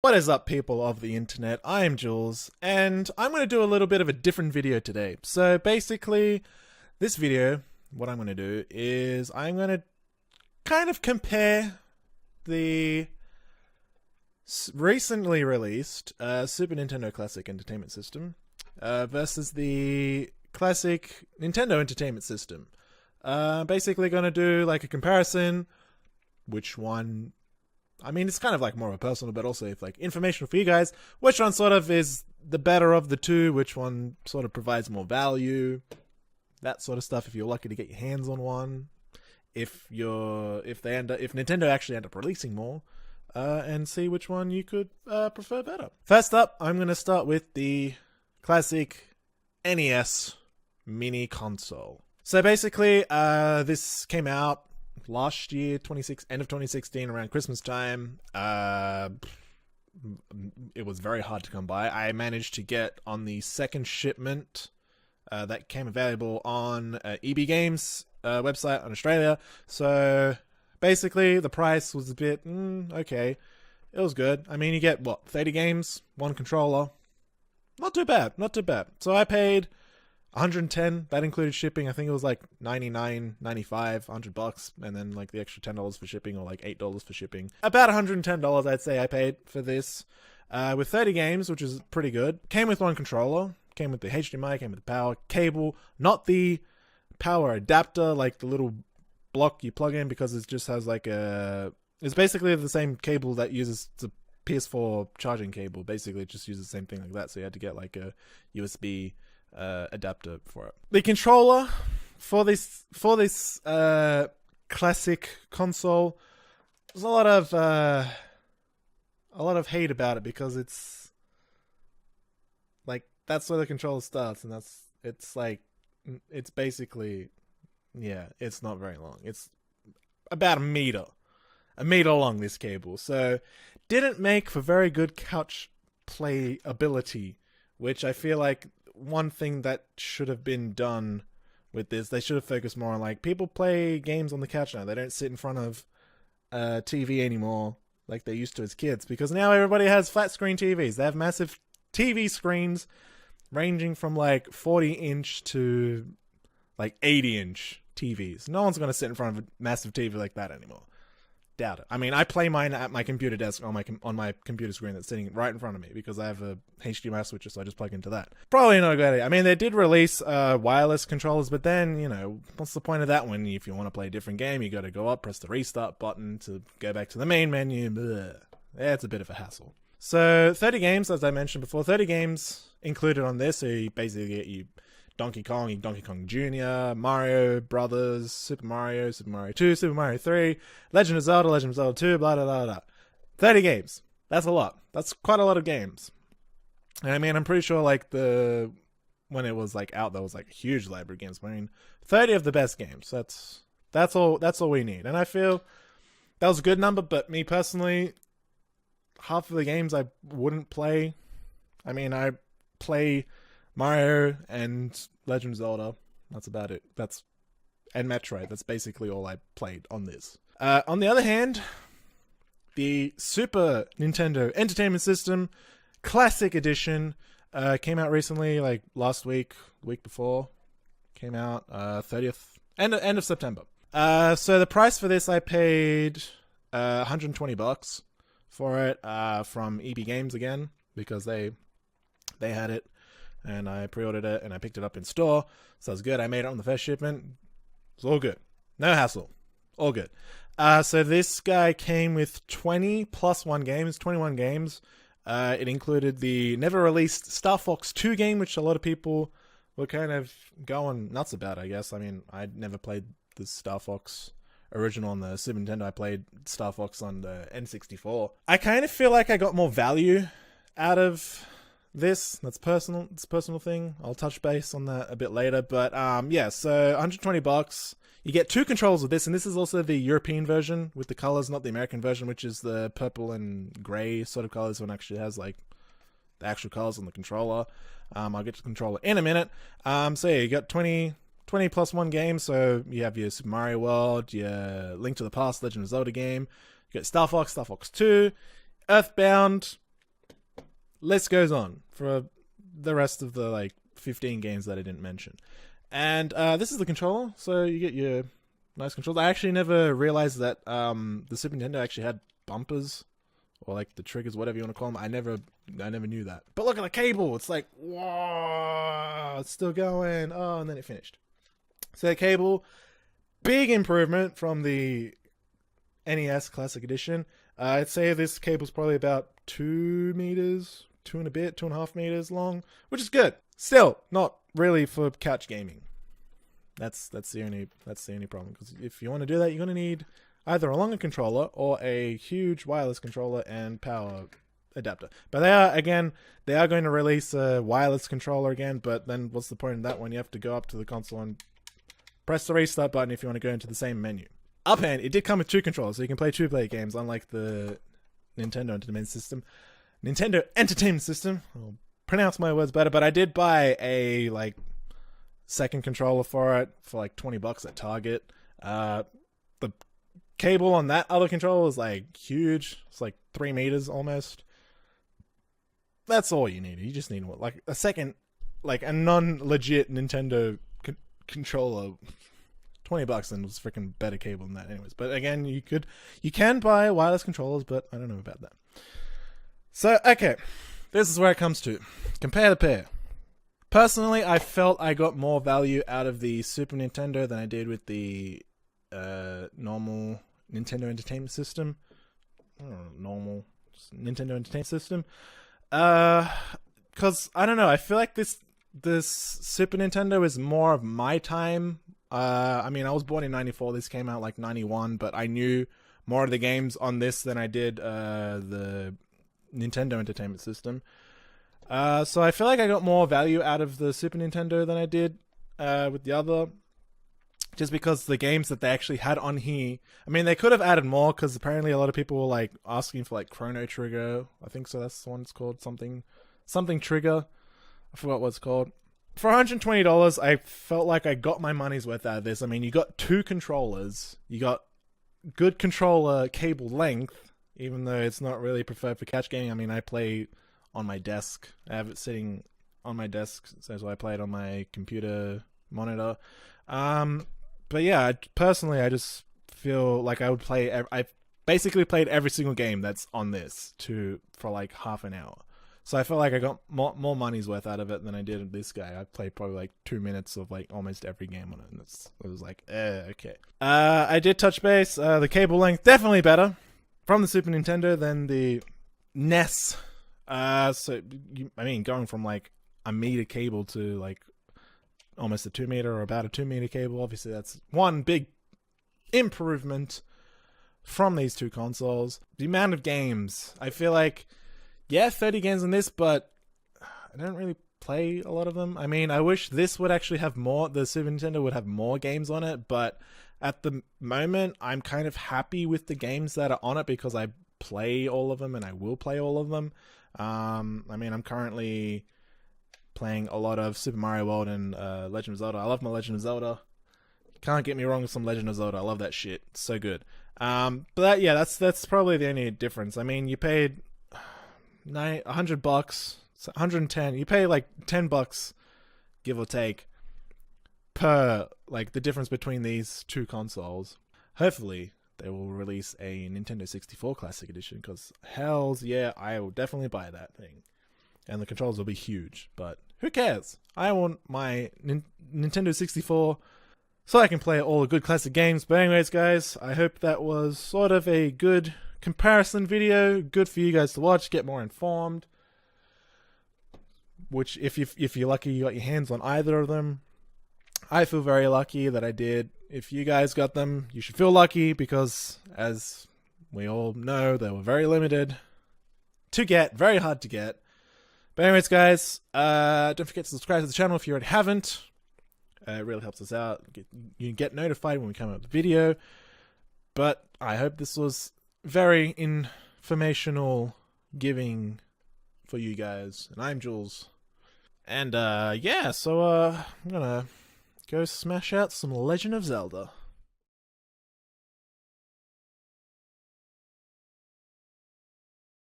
What is up, people of the internet? I am Julz, and I'm going to do a little bit of a different video today. So basically, this video, what I'm going to do is I'm going to kind of compare the recently released Super Nintendo Classic Entertainment System versus the classic Nintendo Entertainment System. Basically going to do like a comparison, which one... I mean, it's kind of like more of a personal, but also if like informational for you guys. Which one sort of is the better of the two? Which one sort of provides more value? That sort of stuff. If you're lucky to get your hands on one, if Nintendo actually end up releasing more, and see which one you could prefer better. First up, I'm gonna start with the classic NES mini console. So basically, this came out last year, end of 2016, around Christmas time. It was very hard to come by. I managed to get on the second shipment that came available on EB Games website on Australia. So basically, the price was a bit okay. It was good. I mean, you get what, 30 games, one controller. Not too bad. Not too bad. So I paid $110. That included shipping. I think it was like $99, $95, $100, and then like the extra $10 for shipping, or like $8 for shipping. About $110, I'd say I paid for this, with 30 games, which is pretty good. Came with one controller. Came with the HDMI. Came with the power cable, not the power adapter, like the little block you plug in, because it just has like a... It's basically the same cable that uses the PS4 charging cable. Basically, it just uses the same thing like that. So you had to get like a USB adapter for it. The controller for this classic console, there's a lot of hate about it, because it's like that's where the controller starts, and it's basically, yeah, it's not very long. It's about a meter long, this cable. So didn't make for very good couch playability, which I feel like one thing that should have been done with this, they should have focused more on, like, people play games on the couch now. They don't sit in front of TV anymore like they used to as kids, because now everybody has flat screen TVs. They have massive TV screens ranging from like 40-inch to like 80-inch TVs. No one's going to sit in front of a massive TV like that anymore. Doubt it. I mean, I play mine at my computer desk on my computer screen that's sitting right in front of me, because I have a HDMI switcher, so I just plug into that. Probably not a good idea. I mean, they did release wireless controllers, but then, you know, what's the point of that when if you want to play a different game, you got to go up, press the restart button to go back to the main menu. Blah. Yeah, it's a bit of a hassle. So 30 games, as I mentioned before, 30 games included on this. So you basically get Donkey Kong Jr., Mario Brothers, Super Mario 2, Super Mario 3, Legend of Zelda 2, blah, blah, blah, blah. 30 games. That's a lot. That's quite a lot of games. And I mean, I'm pretty sure like when it was like out, there was like a huge library of games. I mean, 30 of the best games. That's all we need. And I feel that was a good number, but me personally, half of the games I wouldn't play. I mean, I play Mario and Legend of Zelda. That's about it. And Metroid. That's basically all I played on this. On the other hand, the Super Nintendo Entertainment System Classic Edition came out recently, like last week before. Came out 30th, end of September. So the price for this, I paid $120 for it from EB Games again, because they had it. And I pre-ordered it, and I picked it up in store. So it was good. I made it on the first shipment. It's all good. No hassle. All good. So this guy came with 20 plus 1 games, 21 games. It included the never-released Star Fox 2 game, which a lot of people were kind of going nuts about, I guess. I mean, I never played the Star Fox original on the Super Nintendo. I played Star Fox on the N64. I kind of feel like I got more value out of this. That's personal. It's a personal thing. I'll touch base on that a bit later. But yeah, so $120. You get 2 controls with this, and this is also the European version with the colors, not the American version, which is the purple and gray sort of colors. One actually has like the actual colors on the controller. I'll get to the controller in a minute. So yeah, you got 20 plus 1 games. So you have your Super Mario World, your Link to the Past, Legend of Zelda game. You got Star Fox 2, Earthbound, list goes on for the rest of the like 15 games that I didn't mention. And this is the controller, so you get your nice controls. I actually never realized that the Super Nintendo actually had bumpers, or like the triggers, whatever you want to call them. I never knew that. But look at the cable. It's like, whoa, it's still going. Oh, and then it finished. So the cable, big improvement from the NES Classic Edition. I'd say this cable's probably about 2 meters, 2.5 meters long, which is good. Still, not really for couch gaming. That's the only problem. Because if you want to do that, you're gonna need either a longer controller or a huge wireless controller and power adapter. But they are going to release a wireless controller again. But then, what's the point of that one? You have to go up to the console and press the restart button if you want to go into the same menu. Upend, it did come with 2 controllers, so you can play 2-player games, unlike the Nintendo Entertainment System. I'll pronounce my words better, but I did buy a like second controller for it for like $20 at Target. The cable on that other controller is like huge. It's like 3 meters almost. That's all you need. You just need like a second, like a non-legit Nintendo controller. $20 and was freaking better cable than that anyways. But again, you can buy wireless controllers, but I don't know about that. So, okay. This is where it comes to. Compare the pair. Personally, I felt I got more value out of the Super Nintendo than I did with the normal Nintendo Entertainment System. Normal Nintendo Entertainment System. Because, I don't know, I feel like this Super Nintendo is more of my time. I mean, I was born in 94. This came out like 91, but I knew more of the games on this than I did the Nintendo Entertainment System. So I feel like I got more value out of the Super Nintendo than I did with the other. Just because the games that they actually had on here, I mean, they could have added more because apparently a lot of people were like asking for like Chrono Trigger. I think so. That's the one it's called. Something Trigger. I forgot what it's called. For $120, I felt like I got my money's worth out of this. I mean, you got 2 controllers. You got good controller cable length, even though it's not really preferred for couch gaming. I mean, I play on my desk. I have it sitting on my desk, so I play it on my computer monitor. But yeah, personally, I just feel like I would play. I've basically played every single game that's on this for like half an hour. So I felt like I got more money's worth out of it than I did of this guy. I played probably like 2 minutes of like almost every game on it, and it was like, okay. I did touch base. The cable length definitely better from the Super Nintendo than the NES. I mean, going from like a meter cable to like almost a 2 meter or about a 2 meter cable. Obviously, that's one big improvement from these 2 consoles. The amount of games, I feel like. Yeah, 30 games in this, but I don't really play a lot of them. I mean, I wish this would actually have more, the Super Nintendo would have more games on it, but at the moment, I'm kind of happy with the games that are on it because I play all of them and I will play all of them. I mean, I'm currently playing a lot of Super Mario World and Legend of Zelda. I love my Legend of Zelda. Can't get me wrong with some Legend of Zelda. I love that shit. It's so good. But yeah, that's probably the only difference. I mean, you paid $100, $110. You pay like $10, give or take, per like the difference between these 2 consoles. Hopefully, they will release a Nintendo 64 Classic Edition because hells yeah, I will definitely buy that thing, and the controls will be huge. But who cares? I want my Nintendo 64 so I can play all the good classic games. But anyways, guys, I hope that was sort of a good comparison video, good for you guys to watch, get more informed. Which, if you're lucky, you got your hands on either of them. I feel very lucky that I did. If you guys got them, you should feel lucky because, as we all know, they were very limited to get, very hard to get. But anyways, guys, don't forget to subscribe to the channel if you already haven't. It really helps us out. You get notified when we come out with a video. But I hope this was very informational giving for you guys. And I'm Julz. And yeah, so I'm gonna go smash out some Legend of Zelda.